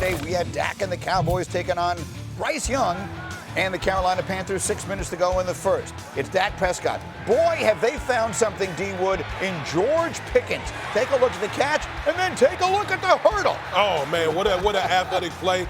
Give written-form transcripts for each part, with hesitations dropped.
Friday, we had Dak and the Cowboys taking on Bryce Young and the Carolina Panthers. 6 minutes to go in the first. It's Dak Prescott. Boy, have they found something, D. Wood, in George Pickens. Take a look at the catch, and then take a look at the hurdle. Oh, man, what an athletic play.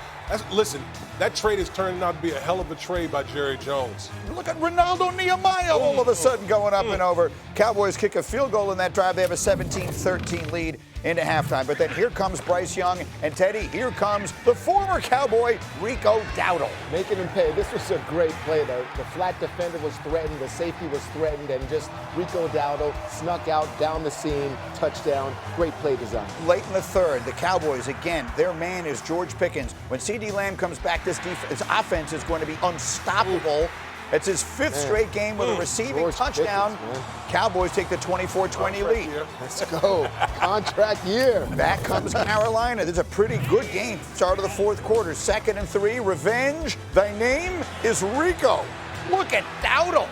Listen, that trade is turning out to be a hell of a trade by Jerry Jones. Look at Ronaldo Nehemiah all of a sudden going up and over. Cowboys kick a field goal in that drive. They have a 17-13 lead into halftime. But then here comes Bryce Young and Tedy. Here comes the former Cowboy, Rico Dowdle. Making him pay. This was a great play. The flat defender was threatened. The safety was threatened. And just Rico Dowdle snuck out down the seam. Touchdown. Great play design. Late in the third, the Cowboys, again, their man is George Pickens. When C.D. Lamb comes back, this offense is going to be unstoppable. It's his fifth straight game with a receiving George touchdown. Pickens, Cowboys take the 24-20 lead. Let's go. Contract year. Back comes Carolina. This is a pretty good game. Start of the fourth quarter. 2nd and 3. Revenge. Thy name is Rico. Look at Dowdle.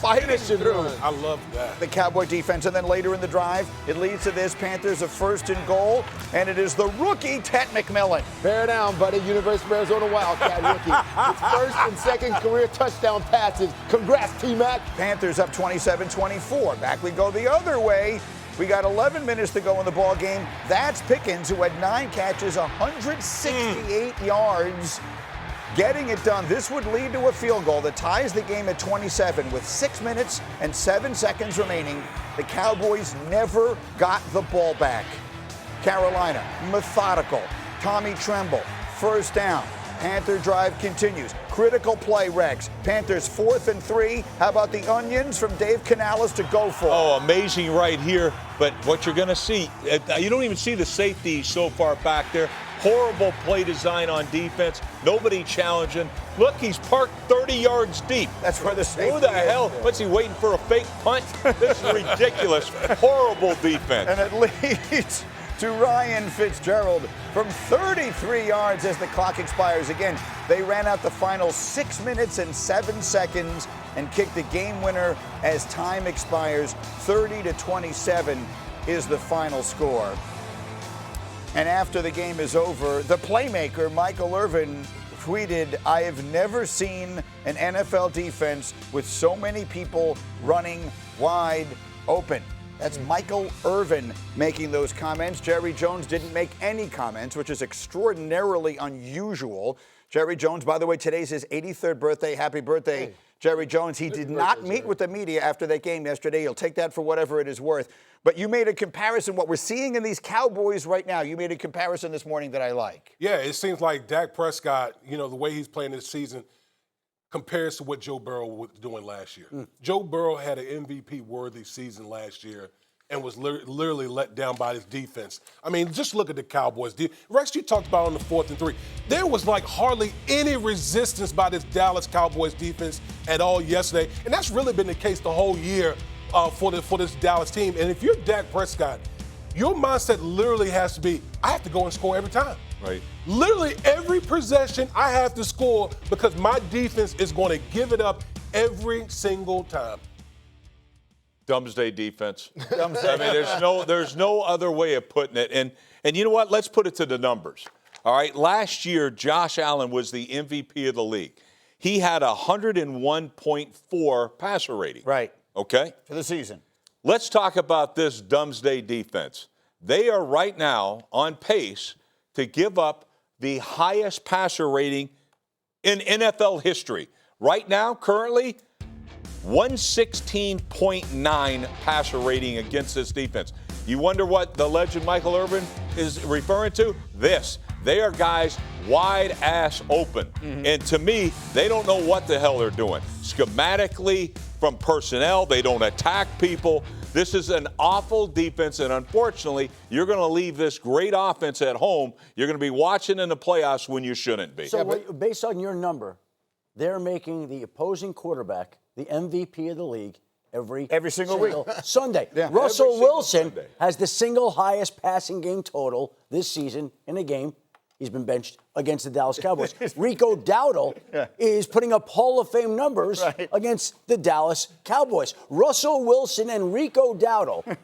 Fighting through. I love that. The Cowboy defense. And then later in the drive, it leads to this. Panthers a 1st and goal. And it is the rookie, Ted McMillan. Bear down, buddy. University of Arizona Wildcat rookie. His first and second career touchdown passes. Congrats, T-Mac. Panthers up 27-24. Back we go the other way. We got 11 minutes to go in the ball game. That's Pickens, who had 9 catches, 168 yards. Getting it done. This would lead to a field goal that ties the game at 27 with 6 minutes and 7 seconds remaining. The Cowboys never got the ball back. Carolina, methodical. Tommy Tremble, 1st down. Panther drive continues. Critical play, Rex. Panthers 4th and 3. How about the onions from Dave Canales to go for? Oh, amazing right here. But what you're going to see, you don't even see the safety so far back there. Horrible play design on defense. Nobody challenging. Look, he's parked 30 yards deep. That's where the safety Who the is. hell? What's he waiting for, a fake punt? This is ridiculous. Horrible defense. And it leads to Ryan Fitzgerald from 33 yards as the clock expires. Again, they ran out the final 6 minutes and 7 seconds and kicked the game winner as time expires. 30-27 is the final score. And after the game is over, the playmaker, Michael Irvin, tweeted, "I have never seen an NFL defense with so many people running wide open." That's Michael Irvin making those comments. Jerry Jones didn't make any comments, which is extraordinarily unusual. Jerry Jones, by the way, today's his 83rd birthday. Happy birthday, Hey. Jerry Jones. He did not meet with the media after that game yesterday. He'll take that for whatever it is worth. But you made a comparison, what we're seeing in these Cowboys right now, you made a comparison this morning that I like. Yeah, it seems like Dak Prescott, the way he's playing this season compares to what Joe Burrow was doing last year. Joe Burrow had an MVP-worthy season last year and was literally let down by his defense. I mean, just look at the Cowboys. Rex, you talked about on the 4th and 3. There was like hardly any resistance by this Dallas Cowboys defense at all yesterday, and that's really been the case the whole year for this Dallas team. And if you're Dak Prescott, your mindset literally has to be, I have to go and score every time. Right. Literally every possession I have to score because my defense is going to give it up every single time. Doomsday defense. I mean, there's no other way of putting it. And you know what? Let's put it to the numbers. All right. Last year, Josh Allen was the MVP of the league. He had 101.4 passer rating. Right. Okay? For the season. Let's talk about this Doomsday defense. They are right now on pace to give up the highest passer rating in NFL history. Right now, currently, 116.9 passer rating against this defense. You wonder what the legend Michael Irvin is referring to? This. They are guys wide ass open. And to me, they don't know what the hell they're doing. Schematically, from personnel, they don't attack people. This is an awful defense, and unfortunately, you're going to leave this great offense at home. You're going to be watching in the playoffs when you shouldn't be. So based on your number, they're making the opposing quarterback the MVP of the league every single week. Sunday. Yeah. Russell Wilson has the single highest passing game total this season in a game. He's been benched against the Dallas Cowboys. Rico Dowdle is putting up Hall of Fame numbers against the Dallas Cowboys. Russell Wilson and Rico Dowdle,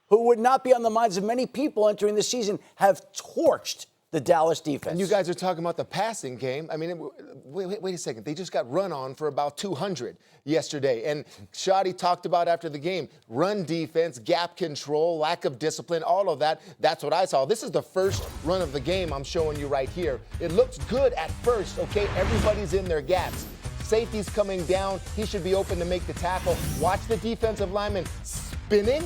who would not be on the minds of many people entering the season, have torched the Dallas defense. And you guys are talking about the passing game. I mean, wait a second. They just got run on for about 200 yesterday. And Shoddy talked about after the game, run defense, gap control, lack of discipline, all of that. That's what I saw. This is the first run of the game I'm showing you right here. It looks good at first, okay? Everybody's in their gaps. Safety's coming down. He should be open to make the tackle. Watch the defensive lineman spinning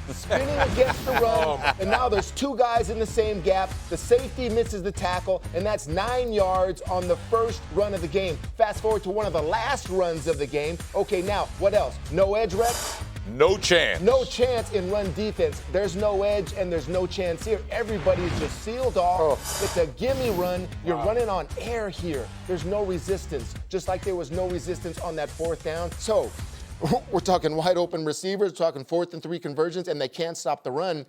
against the run, and now there's two guys in the same gap. The safety misses the tackle, and that's 9 yards on the first run of the game. Fast forward to one of the last runs of the game. Okay, now, what else? No edge reps? No chance. No chance in run defense. There's no edge, and there's no chance here. Everybody's just sealed off. It's a gimme run. You're running on air here. There's no resistance, just like there was no resistance on that fourth down. So, we're talking wide open receivers, talking 4th and 3 conversions, and they can't stop the run.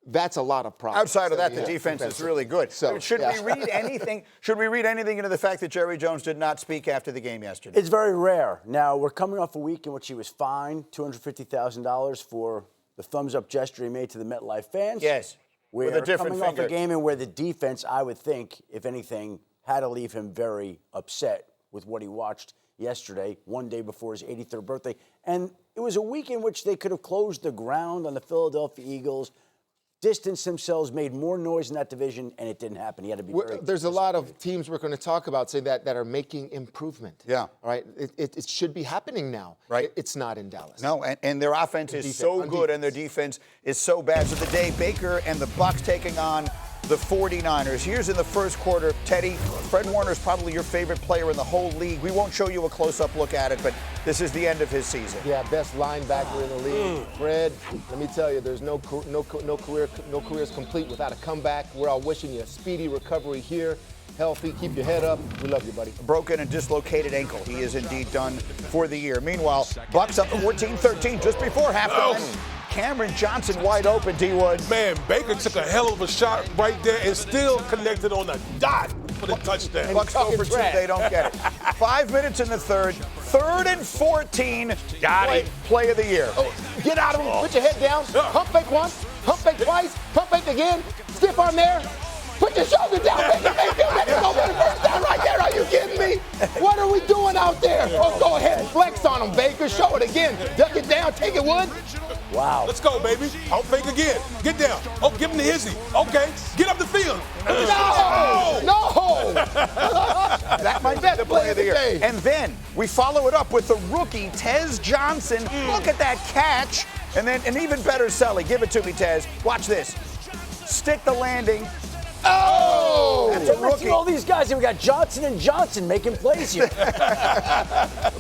That's a lot of problems. Outside of that, the defense is really good. So, should we read anything? Should we read anything into the fact that Jerry Jones did not speak after the game yesterday? It's very rare. Now, we're coming off a week in which he was fined $250,000 for the thumbs-up gesture he made to the MetLife fans. Yes, We're with a different coming finger. off a game in where the defense, I would think, if anything, had to leave him very upset with what he watched yesterday, one day before his 83rd birthday. And it was a week in which they could have closed the ground on the Philadelphia Eagles, distanced themselves, made more noise in that division, and it didn't happen. He had to be very There's a lot of teams we're going to talk about, say that are making improvement. Yeah. All right. It should be happening now. Right. It's not in Dallas. No, and their offense is so good and their defense is so bad. So the day Baker and the Bucs taking on the 49ers. Here's in the first quarter, Tedy, Fred Warner's probably your favorite player in the whole league. We won't show you a close-up look at it, but this is the end of his season. Yeah, best linebacker in the league. Fred, let me tell you, there's no careers complete without a comeback. We're all wishing you a speedy recovery here. Healthy, keep your head up. We love you, buddy. Broken and dislocated ankle. He is indeed done for the year. Meanwhile, Bucs up 14-13 just before halftime. Cameron Johnson wide open, D-Wood. Man, Baker took a hell of a shot right there and still connected on the dot for the touchdown. Bucs go for 2, they don't get it. 5 minutes in the third. 3rd and 14. Play of the year. Oh, get out of him. Put your head down. Pump fake once. Pump fake twice. Pump fake again. Stiff arm there. Put your shoulder down. Baker Mayfield. Let him go for the first down right there. Are you kidding me? What are we doing out there? Oh, go ahead. Flex on him, Baker. Show it again. Duck it down. Take it, Wood. Wow. Let's go, baby. I'll fake again. Get down. Oh, give him the hizzy. Okay. Get up the field. No! That might be the play of the year. And then we follow it up with the rookie, Tez Johnson. Look at that catch. And then an even better Sully. Give it to me, Tez. Watch this. Stick the landing. Oh! That's a We're missing rookie. all these guys, and we got Johnson and Johnson making plays here.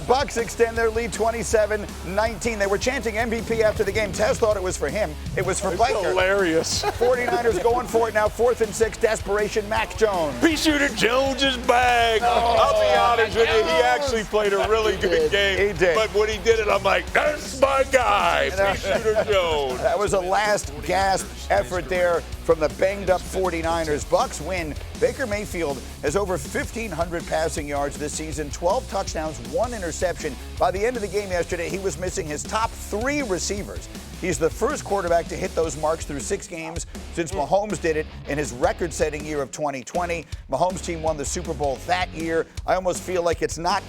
Bucs extend their lead 27-19. They were chanting MVP after the game. Tez thought it was for him. It was for Baker. Hilarious. 49ers going for it now. 4th and 6. Desperation. Mac Jones. Pea Shooter Jones is back. I'll be honest with you, he actually played a really good game. He did. But when he did it, I'm like, that's my guy, Pea Shooter Jones. That was a last gasp effort there from the banged-up 49ers. Bucs win. Baker Mayfield has over 1,500 passing yards this season, 12 touchdowns, 1 interception. By the end of the game yesterday, he was missing his top 3 receivers. He's the first quarterback to hit those marks through 6 games since Mahomes did it in his record-setting year of 2020. Mahomes' team won the Super Bowl that year. I almost feel like it's not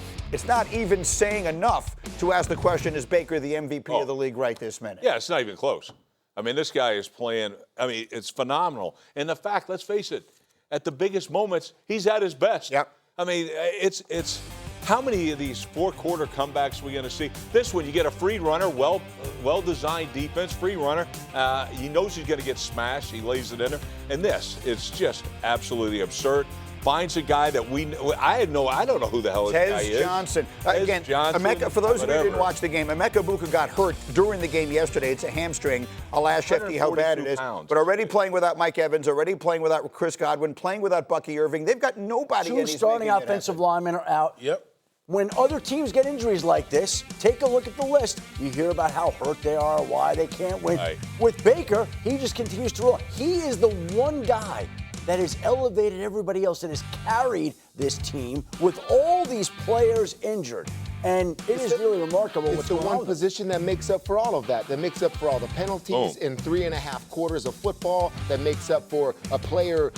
even saying enough to ask the question, is Baker the MVP of the league right this minute? Yeah, it's not even close. I mean, this guy is playing, it's phenomenal. And the fact, let's face it, at the biggest moments, he's at his best. Yep. I mean, it's how many of these 4-quarter comebacks are we going to see? This one, you get a free runner, well-designed defense, free runner. He knows he's going to get smashed. He lays it in there. And this, it's just absolutely absurd. Finds a guy that I don't know who the hell this guy is. Tez Johnson. Again, Emeka, for those of you who didn't watch the game, Emeka Buka got hurt during the game yesterday. It's a hamstring. I'll ask Schefter how bad it is. But already playing without Mike Evans, already playing without Chris Godwin, playing without Bucky Irving. They've got nobody. 2 starting offensive linemen are out. Yep. When other teams get injuries like this, take a look at the list. You hear about how hurt they are, why they can't win. Right. With Baker, he just continues to roll. He is the one guy that has elevated everybody else and has carried this team with all these players injured. And it is really remarkable It's what's the going on one with him. position that makes up for all of that makes up for all the penalties in 3.5 quarters of football, that makes up for a player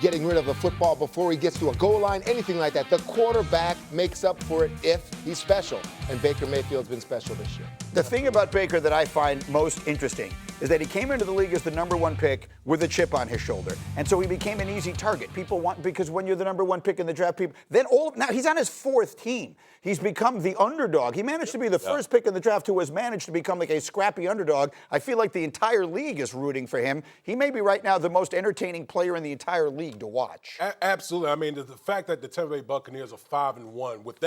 getting rid of the football before he gets to a goal line, anything like that. The quarterback makes up for it if he's special, and Baker Mayfield's been special this year. The thing about Baker that I find most interesting is that he came into the league as the number 1 pick with a chip on his shoulder. And so he became an easy target. People want, because when you're the number 1 pick in the draft, now he's on his 4th team. He's become the underdog. He managed to be the first pick in the draft who has managed to become like a scrappy underdog. I feel like the entire league is rooting for him. He may be right now the most entertaining player in the entire league to watch. Absolutely. I mean, the fact that the Tampa Bay Buccaneers are 5-1 with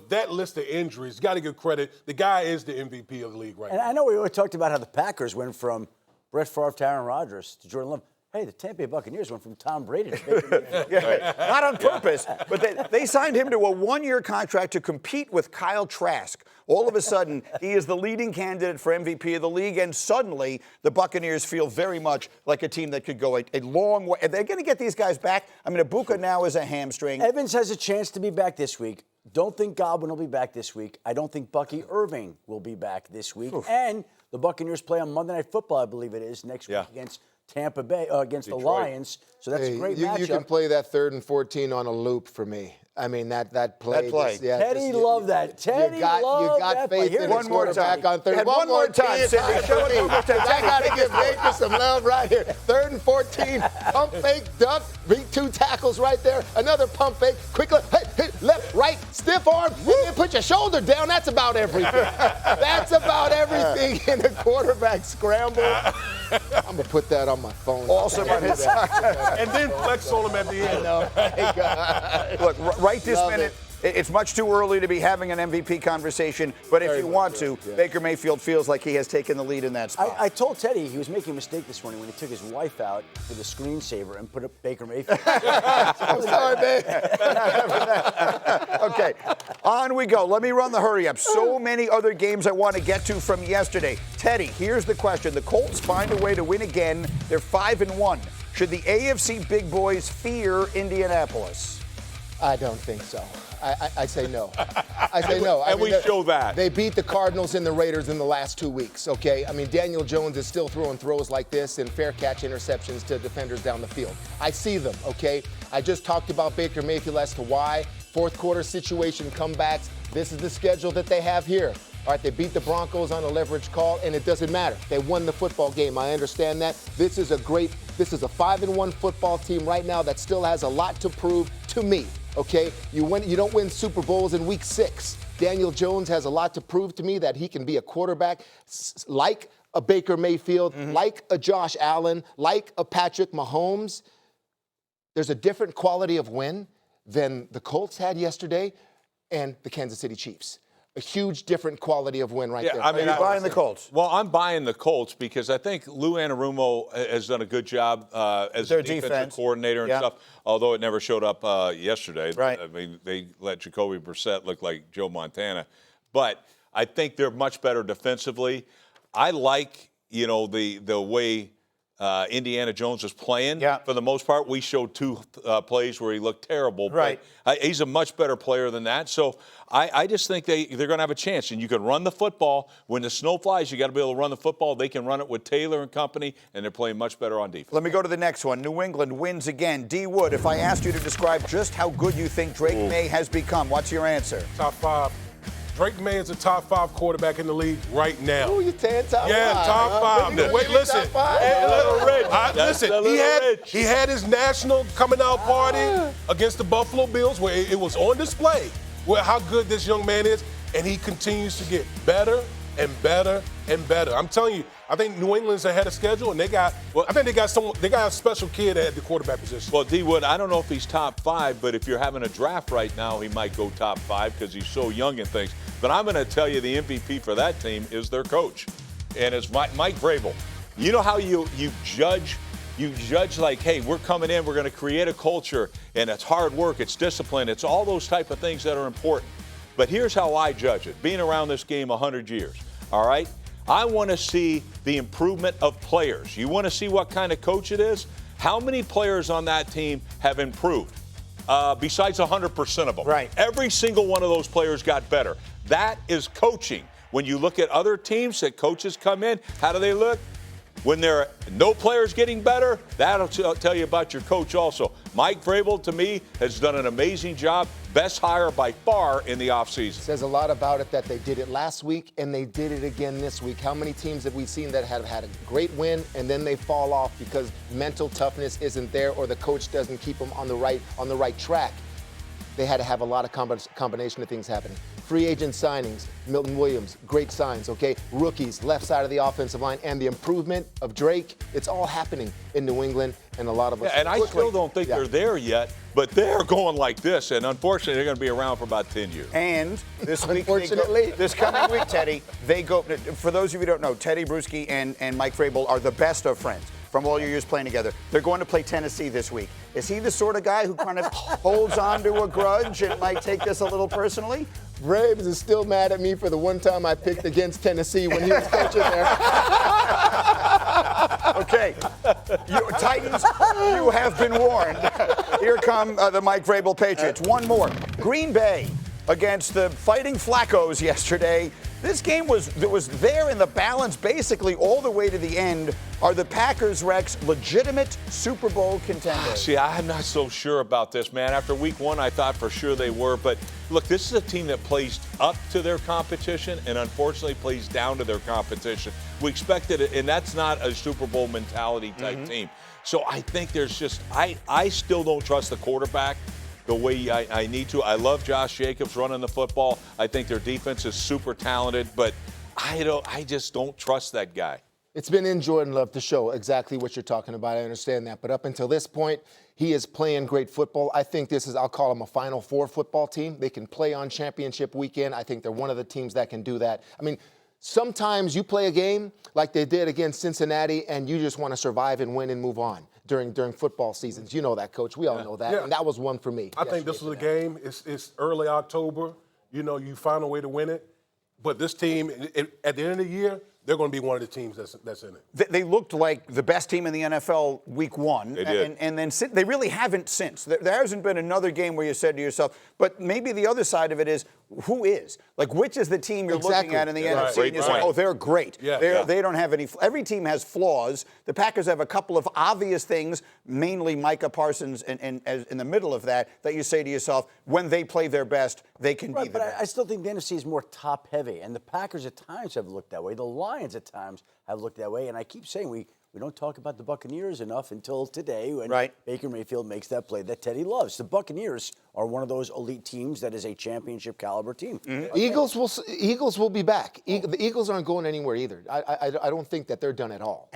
that list of injuries, got to give credit. The guy is the MVP of the league right now. And I know we always talked about how the Packers went from Brett Favre to Aaron Rodgers to Jordan Love. Hey, the Tampa Bay Buccaneers went from Tom Brady to Baker Mayfield. Not on purpose, but they signed him to a 1-year contract to compete with Kyle Trask. All of a sudden, he is the leading candidate for MVP of the league, and suddenly the Buccaneers feel very much like a team that could go a long way. Are they going to get these guys back? I mean, Ibuka now is a hamstring. Evans has a chance to be back this week. Don't think Godwin will be back this week. I don't think Bucky Irving will be back this week. Oof. And the Buccaneers play on Monday Night Football, I believe it is, next week against Tampa Bay, against Detroit. the Lions. So that's a great matchup. You can play that 3rd and 14 on a loop for me. I mean, that play. That play. Teddy loved that. Teddy loved that. You got faith in one his more quarterback time. on 3rd. And one more time, Cindy. Show it one more time. I got to give Baker some love right here. 3rd and 14. Pump fake, duck, beat 2 tackles right there. Another pump fake. Quick left, left, right, stiff arm. And then put your shoulder down. That's about everything. That's about everything in a quarterback scramble. I'm going to put that on my phone. Also on his side. And then flex on him at the end. Look, right this minute, it's much too early to be having an MVP conversation, but if you want to, Baker Mayfield feels like he has taken the lead in that spot. I told Teddy he was making a mistake this morning when he took his wife out for the screensaver and put up Baker Mayfield. I'm sorry, babe. Okay, on we go. Let me run the hurry up. So many other games I want to get to from yesterday. Teddy, here's the question. The Colts find a way to win again. They're 5-1. Should the AFC big boys fear Indianapolis? I don't think so. I say no. I say no. And we show that. They beat the Cardinals and the Raiders in the last 2 weeks, okay? I mean, Daniel Jones is still throwing throws like this and fair catch interceptions to defenders down the field. I see them, okay? I just talked about Baker Mayfield as to why. 4th quarter situation comebacks. This is the schedule that they have here. All right, they beat the Broncos on a leverage call, and it doesn't matter. They won the football game. I understand that. This is a 5-1 football team right now that still has a lot to prove to me. Okay, you don't win Super Bowls in week 6. Daniel Jones has a lot to prove to me that he can be a quarterback like a Baker Mayfield, like a Josh Allen, like a Patrick Mahomes. There's a different quality of win than the Colts had yesterday and the Kansas City Chiefs. A huge different quality of win right there. I mean, Are you buying the Colts? Well, I'm buying the Colts because I think Lou Anarumo has done a good job as Their a defensive defense. coordinator and stuff, although it never showed up yesterday. Right. I mean, they let Jacoby Brissett look like Joe Montana. But I think they're much better defensively. I like, the way Indiana Jones is playing. Yeah. For the most part, we showed 2 plays where he looked terrible. Right. But he's a much better player than that. So I just think they're going to have a chance. And you can run the football. When the snow flies, you got to be able to run the football. They can run it with Taylor and company, and they're playing much better on defense. Let me go to the next one. New England wins again. D. Wood, if I asked you to describe just how good you think Drake Maye has become, what's your answer? Top 5. Drake Maye is a top 5 quarterback in the league right now. Ooh, you're saying top 5. Yeah, top 5. Wait, listen. He had his national coming out party against the Buffalo Bills where it was on display how good this young man is, and he continues to get better and better and better. I'm telling you, I think New England's ahead of schedule, and they got a special kid at the quarterback position. Well, D. Wood, I don't know if he's top 5, but if you're having a draft right now, he might go top 5 because he's so young and things. But I'm going to tell you the MVP for that team is their coach, and it's Mike Vrabel. You know how you judge? You judge like, hey, we're coming in, we're going to create a culture, and it's hard work, it's discipline, it's all those type of things that are important. But here's how I judge it, being around this game 100 years, all right? I want to see the improvement of players. You want to see what kind of coach it is? How many players on that team have improved? besides 100% of them. Right. Every single one of those players got better. That is coaching. When you look at other teams that coaches come in, how do they look? When there are no players getting better, that'll tell you about your coach also. Mike Vrabel, to me, has done an amazing job. Best hire by far in the offseason. Says a lot about it that they did it last week and they did it again this week. How many teams have we seen that have had a great win and then they fall off because mental toughness isn't there or the coach doesn't keep them on the right track? They had to have a lot of combination of things happening. Free agent signings, Milton Williams, great signs, okay? Rookies, left side of the offensive line, and the improvement of Drake, it's all happening in New England, and a lot of us. Yeah, and I still don't think they're there yet, but they're going like this, and unfortunately, they're going to be around for about 10 years. And this week, Unfortunately. this coming week, Tedy, they go. For those of you who don't know, Tedy, Bruschi, and Mike Vrabel are the best of friends from all your years playing together. They're going to play Tennessee this week. Is he the sort of guy who kind of holds on to a grudge and might take this a little personally? Braves is still mad at me for the one time I picked against Tennessee when he was coaching there. Okay, Titans, you have been warned. Here come the Mike Vrabel Patriots. One more. Green Bay against the Fighting Flaccos yesterday. This game was there in the balance basically all the way to the end. Are the Packers, Rex, legitimate Super Bowl contenders? See, I'm not so sure about this, man. After week one, I thought for sure they were. But look, this is a team that plays up to their competition and unfortunately plays down to their competition. We expected it, and that's not a Super Bowl mentality type team. So I think there's just, I still don't trust the quarterback the way I need to. I love Josh Jacobs running the football. I think their defense is super talented, but I just don't trust that guy. It's been in Jordan Love to show exactly what you're talking about. I understand that. But up until this point, he is playing great football. I think this is, I'll call them a Final Four football team. They can play on championship weekend. I think they're one of the teams that can do that. I mean, sometimes you play a game like they did against Cincinnati and you just want to survive and win and move on during football seasons. You know that, Coach. We all know that. Yeah. And that was one for me. I think this was a game. It's early October. You know, you find a way to win it. But this team, at the end of the year, they're going to be one of the teams that's in it. They looked like the best team in the NFL week one. They did. And then they really haven't since. There hasn't been another game where you said to yourself, but maybe the other side of it is, who is? Like, which is the team you're looking at in the NFC? And you say, oh, they're great. They don't have any. Every team has flaws. The Packers have a couple of obvious things, mainly Micah Parsons and in the middle of that you say to yourself, when they play their best, they can be the best. I still think the NFC is more top-heavy, and the Packers at times have looked that way. The Lions at times have looked that way, and I keep saying we don't talk about the Buccaneers enough until today when Baker Mayfield makes that play that Tedy loves. The Buccaneers are one of those elite teams that is a championship caliber team. Eagles will be back. The Eagles aren't going anywhere either. I don't think that they're done at all.